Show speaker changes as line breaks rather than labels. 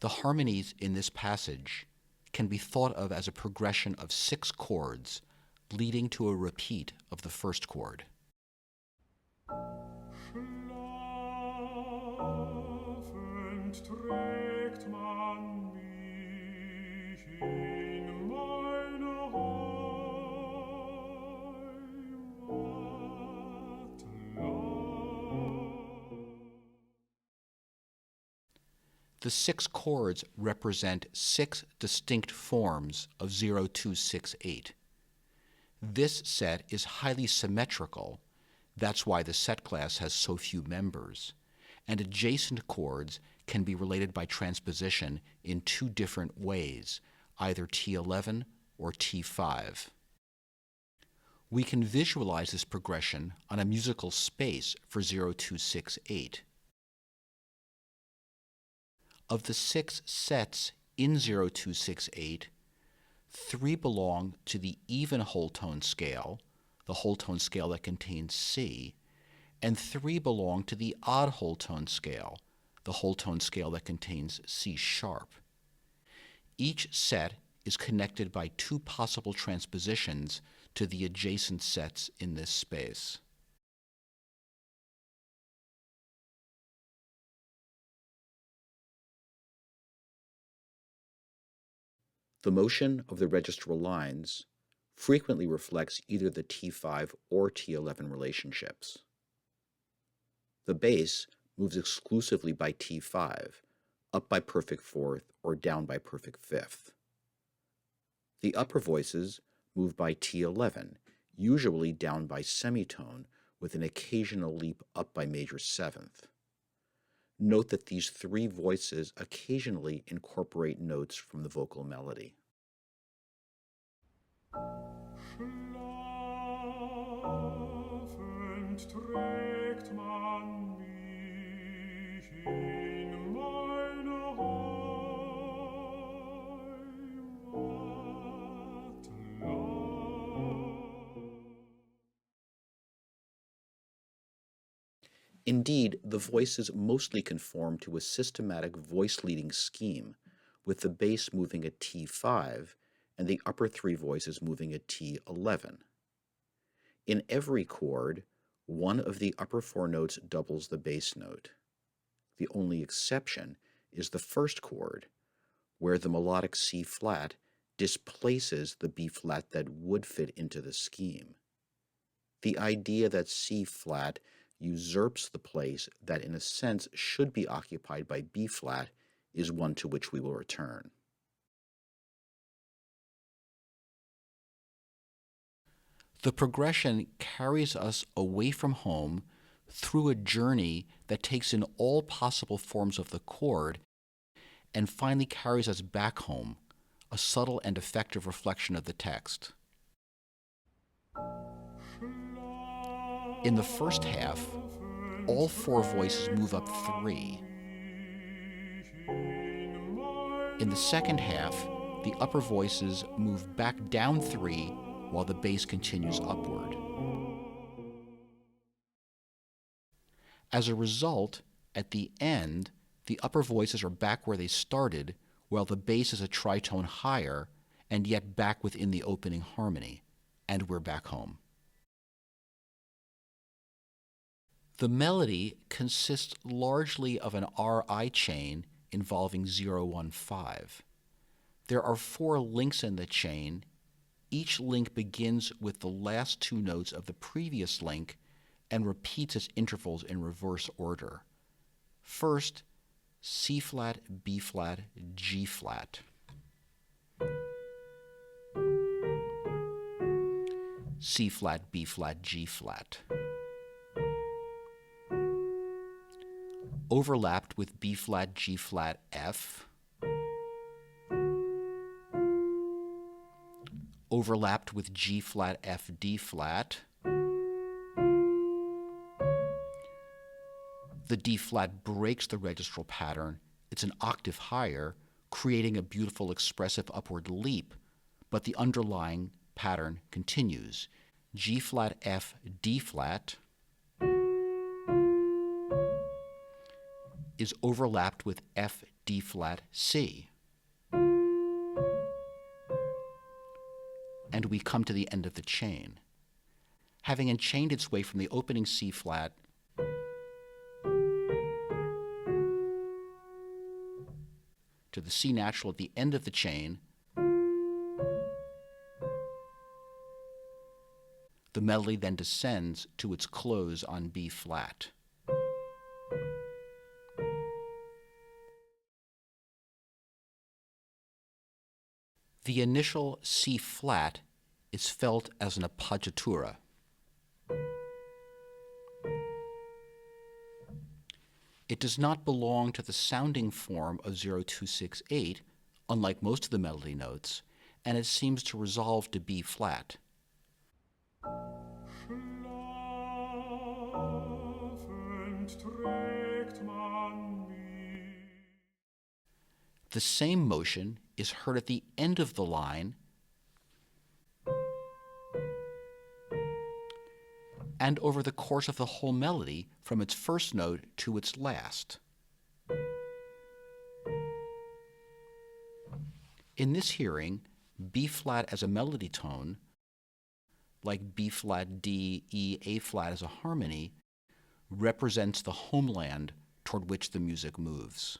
The harmonies in this passage can be thought of as a progression of 6 chords leading to a repeat of the first chord.
Schlafend trägt man mich in meine Heimat lang.
The 6 chords represent 6 distinct forms of 0-2-6-8. This set is highly symmetrical. That's why the set class has so few members. And adjacent chords can be related by transposition in 2 different ways, either T11 or T5. We can visualize this progression on a musical space for 0-2-6-8. Of the 6 sets in 0-2-6-8, 3 belong to the even whole tone scale, the whole tone scale that contains C, and 3 belong to the odd whole tone scale, the whole tone scale that contains C sharp. Each set is connected by 2 possible transpositions to the adjacent sets in this space. The motion of the registral lines frequently reflects either the T5 or T11 relationships. The bass moves exclusively by T5, up by perfect fourth or down by perfect fifth. The upper voices move by T11, usually down by semitone, with an occasional leap up by major seventh. Note that these 3 voices occasionally incorporate notes from the vocal melody.
Schlafend trägt man mich in meine Heimat lang.
Indeed, the voices mostly conform to a systematic voice-leading scheme, with the bass moving at T5 and the upper 3 voices moving at T11. In every chord, one of the upper 4 notes doubles the bass note. The only exception is the first chord, where the melodic C flat displaces the B flat that would fit into the scheme. The idea that C flat usurps the place that in a sense should be occupied by B flat is one to which we will return. The progression carries us away from home through a journey that takes in all possible forms of the chord and finally carries us back home, a subtle and effective reflection of the text. In the first half, all 4 voices move up 3. In the second half, the upper voices move back down 3 while the bass continues upward. As a result, at the end, the upper voices are back where they started, while the bass is a tritone higher and yet back within the opening harmony, and we're back home. The melody consists largely of an RI chain involving 0-1-5. There are 4 links in the chain. Each link begins with the last 2 notes of the previous link and repeats its intervals in reverse order. First, C flat, B flat, G flat. C flat, B flat, G flat. Overlapped with B flat, G flat, F. Overlapped with G flat, F, D flat. The D flat breaks the registral pattern. It's an octave higher, creating a beautiful expressive upward leap, but the underlying pattern continues. G flat, F, D flat is overlapped with F, D flat, C. And we come to the end of the chain. Having enchained its way from the opening C flat to the C natural at the end of the chain, the melody then descends to its close on B flat. The initial C flat is felt as an appoggiatura. It does not belong to the sounding form of 0268, unlike most of the melody notes, and it seems to resolve to B flat.
Schlafend trägt man mich.
The same motion is heard at the end of the line and over the course of the whole melody from its first note to its last. In this hearing, B flat as a melody tone, like B flat, D, E, A flat as a harmony, represents the homeland toward which the music moves.